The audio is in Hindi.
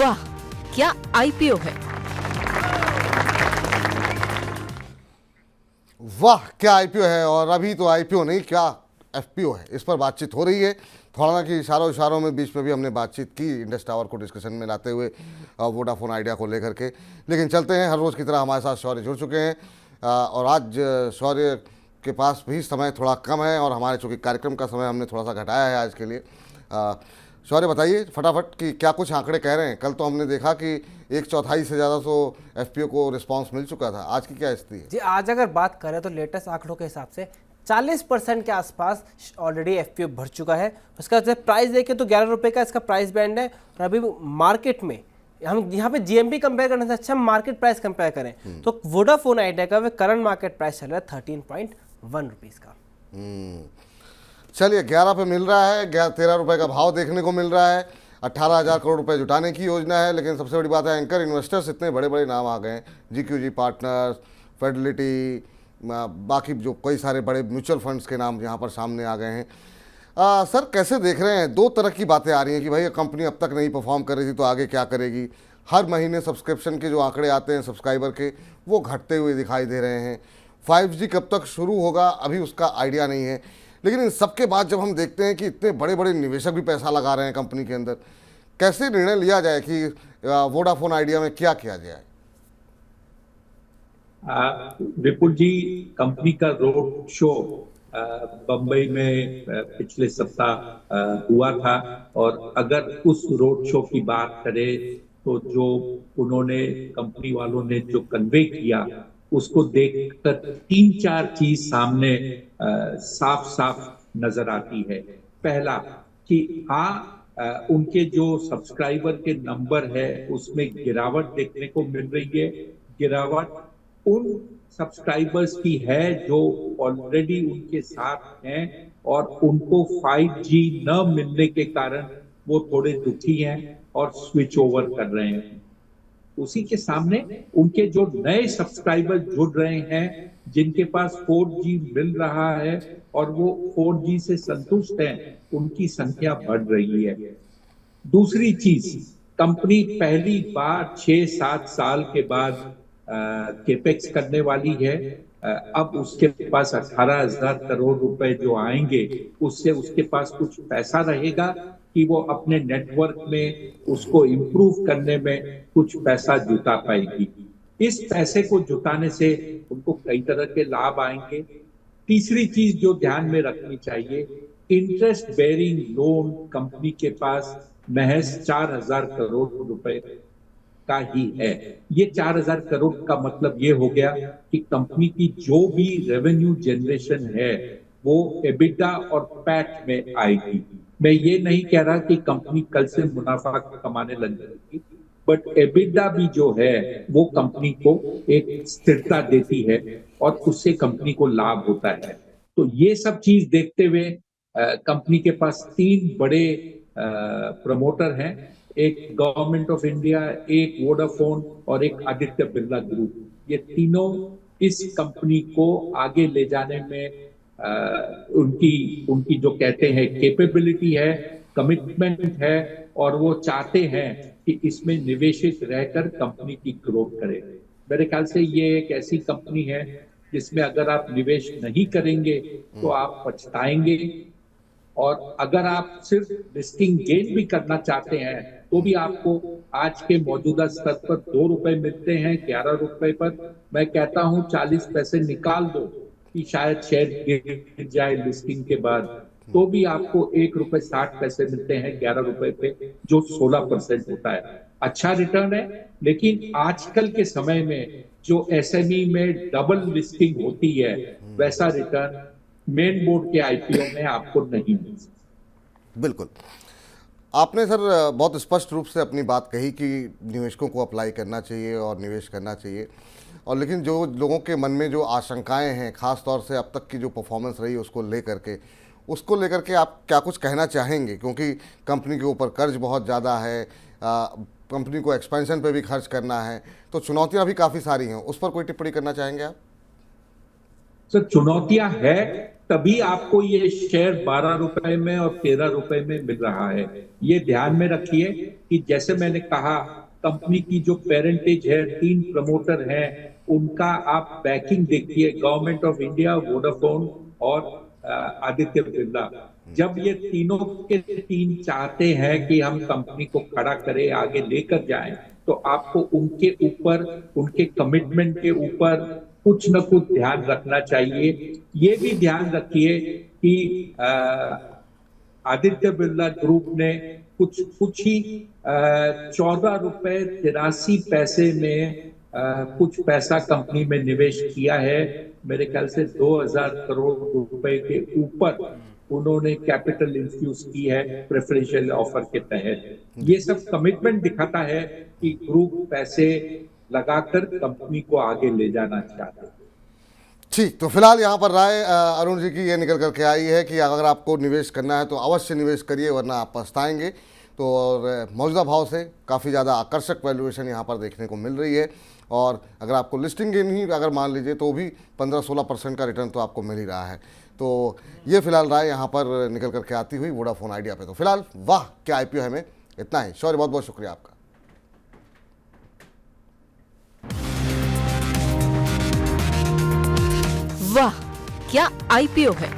वाह, क्या आईपीओ है। वाह क्या आईपीओ है। और अभी तो आईपीओ नहीं, क्या एफपीओ है, इस पर बातचीत हो रही है। थोड़ा कि इशारों में बीच में भी हमने बातचीत की इंडस टावर को डिस्कशन में लाते हुए वोडाफोन आइडिया को लेकर के। लेकिन चलते हैं, हर रोज़ की तरह हमारे साथ शौर्य जुड़ चुके हैं और आज शौर्य के पास भी समय थोड़ा कम है और हमारे चूँकि कार्यक्रम का समय हमने थोड़ा सा घटाया है आज के लिए। शौर्य बताइए फटाफट कि क्या कुछ आंकड़े कह रहे हैं। कल तो हमने देखा कि 1/4 से ज़्यादा तो एफपीओ को रिस्पांस मिल चुका था, आज की क्या स्थिति है? जी, आज अगर बात करें तो लेटेस्ट आंकड़ों के हिसाब से 40% के आसपास ऑलरेडी एफपीओ भर चुका है। उसका जब प्राइस देखें तो 11 रुपये का इसका प्राइस बैंड है। और अभी मार्केट में हम यहाँ पे जीएमपी कंपेयर करने से अच्छा मार्केट प्राइस कंपेयर करें तो वोडाफोन आइडिया का वे करंट मार्केट प्राइस चल रहा है 13.1 रुपीज़ का। चलिए 11 पे मिल रहा है, 13 रुपये का भाव देखने को मिल रहा है। 18,000 करोड़ रुपए जुटाने की योजना है। लेकिन सबसे बड़ी बात है एंकर इन्वेस्टर्स इतने बड़े बड़े नाम आ गए हैं, जीक्यूजी पार्टनर्स, फेडलिटी, बाकी जो कई सारे बड़े म्यूचुअल फंड्स के नाम यहाँ पर सामने आ गए हैं। सर कैसे देख रहे हैं? दो तरह की बातें आ रही हैं कि भाई कंपनी अब तक नहीं परफॉर्म कर रही थी तो आगे क्या करेगी। हर महीने सब्सक्रिप्शन के जो आंकड़े आते हैं सब्सक्राइबर के, वो घटते हुए दिखाई दे रहे हैं। 5G कब तक शुरू होगा अभी उसका आइडिया नहीं है। लेकिन इन सबके बाद जब हम देखते हैं कि इतने बड़े बड़े निवेशक भी पैसा लगा रहे हैं कंपनी के अंदर, कैसे निर्णय लिया जाए कि वोडाफोन आइडिया में क्या किया जाए? विपुल जी, कंपनी का रोड शो बम्बई में पिछले सप्ताह हुआ था। और अगर उस रोड शो की बात करें तो जो उन्होंने कंपनी वालों ने जो कन्वे किया उसको देखकर 3-4 चीज सामने साफ साफ नजर आती है। पहला कि उनके जो सब्सक्राइबर के नंबर है उसमें गिरावट देखने को मिल रही है। गिरावट उन सब्सक्राइबर्स की है जो ऑलरेडी उनके साथ हैं और उनको 5G न मिलने के कारण वो थोड़े दुखी हैं और स्विच ओवर कर रहे हैं। उसी के सामने उनके जो नए सब्सक्राइबर जुड़ रहे हैं जिनके पास 4G मिल रहा है और वो 4G से संतुष्ट हैं, उनकी संख्या बढ़ रही है। दूसरी चीज, कंपनी पहली बार 6-7 साल के बाद केपेक्स करने वाली है। अब उसके पास 18,000 करोड़ रुपए जो आएंगे उससे उसके पास कुछ पैसा रहेगा कि वो अपने नेटवर्क में उसको इम्प्रूव करने में कुछ पैसा जुटा पाएगी। इस पैसे को जुटाने से उनको कई तरह के लाभ आएंगे। तीसरी चीज जो ध्यान में रखनी चाहिए, इंटरेस्ट बेरिंग लोन कंपनी के पास महज 4,000 करोड़ रुपए का ही है। ये 4,000 करोड़ का मतलब ये हो गया कि कंपनी की जो भी रेवेन्यू जनरेशन है वो एबिटा और पैट में आएगी। मैं ये नहीं कह रहा कि कंपनी कल से मुनाफा कमाने लग जाएगी, बट एबिटा भी जो है वो कंपनी को एक स्थिरता देती है और उससे कंपनी को लाभ होता है। तो ये सब चीज देखते हुए कंपनी के पास 3 बड़े प्रमोटर हैं, एक गवर्नमेंट ऑफ इंडिया, एक वोडाफोन और एक आदित्य बिरला ग्रुप। ये तीनों इस कंपनी को आगे ले जाने में उनकी जो कहते हैं कैपेबिलिटी है, कमिटमेंट है और वो चाहते हैं कि इसमें निवेशित रहकर कंपनी की ग्रोथ करे। मेरे ख्याल से ये एक ऐसी कंपनी है जिसमें अगर आप निवेश नहीं करेंगे तो आप पछताएंगे। और अगर आप सिर्फ लिस्टिंग गेन भी करना चाहते हैं तो भी आपको आज के मौजूदा स्तर पर 2 रुपए मिलते हैं 11 रुपए पर। मैं कहता हूं 40 पैसे निकाल दो कि शायद शेयर गिर जाए लिस्टिंग के बाद, तो भी आपको 1 रुपए 60 पैसे मिलते हैं 11 रुपए पे, जो 16% होता है। अच्छा रिटर्न है। लेकिन आजकल के समय में जो एसएमई में डबल लिस्टिंग होती है वैसा रिटर्न मेन बोर्ड के आईपीओ में आपको नहीं मिल सकता। बिल्कुल, आपने सर बहुत स्पष्ट रूप से अपनी बात कही कि निवेशकों को अप्लाई करना चाहिए और निवेश करना चाहिए। और लेकिन जो लोगों के मन में जो आशंकाएं हैं, ख़ास तौर से अब तक की जो परफॉर्मेंस रही उसको लेकर के आप क्या कुछ कहना चाहेंगे? क्योंकि कंपनी के ऊपर कर्ज बहुत ज़्यादा है, कंपनी को एक्सपेंशन पे भी खर्च करना है, तो चुनौतियां भी काफ़ी सारी हैं। उस पर कोई टिप्पणी करना चाहेंगे आप? सर चुनौतियां है, तभी आपको ये शेयर 12 रुपए में और 13 रुपए में मिल रहा है। ये ध्यान में रखिए कि जैसे मैंने कहा, कंपनी की जो पेरेंटेज है, 3 प्रमोटर हैं, उनका आप बैकिंग देखिए, गवर्नमेंट ऑफ इंडिया, वोडाफोन और आदित्य बिरला। जब ये तीनों के तीन चाहते हैं कि हम कंपनी को खड़ा करें, आगे लेकर जाएं, तो आपको उनके ऊपर, उनके कमिटमेंट के ऊपर कुछ न कुछ ध्यान रखना चाहिए। ये भी ध्यान रखिए कि आदित्य बिरला ग्रुप ने कुछ ही 14 रुपए 83 पैसे में कुछ पैसा कंपनी में निवेश किया है। मेरे ख्याल से 2000 करोड़ रुपए के ऊपर उन्होंने कैपिटल इन्फ्यूज की है प्रेफरेंशियल ऑफर के तहत। ये सब कमिटमेंट दिखाता है कि ग्रुप पैसे लगाकर कंपनी को आगे ले जाना चाहता है। ठीक, तो फिलहाल यहाँ पर राय अरुण जी की ये निकल करके आई है कि अगर आपको निवेश करना है तो अवश्य निवेश करिए, वरना आप पछताएंगे। तो और मौजूदा भाव से काफ़ी ज़्यादा आकर्षक वैल्यूएशन यहाँ पर देखने को मिल रही है, और अगर आपको लिस्टिंग गेन ही अगर मान लीजिए तो भी 15-16% का रिटर्न तो आपको मिल ही रहा है। तो ये फिलहाल राय यहाँ पर निकल करके आती हुई वोडाफोन आइडिया पे। तो फिलहाल वाह क्या आईपीओ है, हमें इतना ही। शौर्य, बहुत बहुत शुक्रिया आपका। वाह क्या आईपीओ है।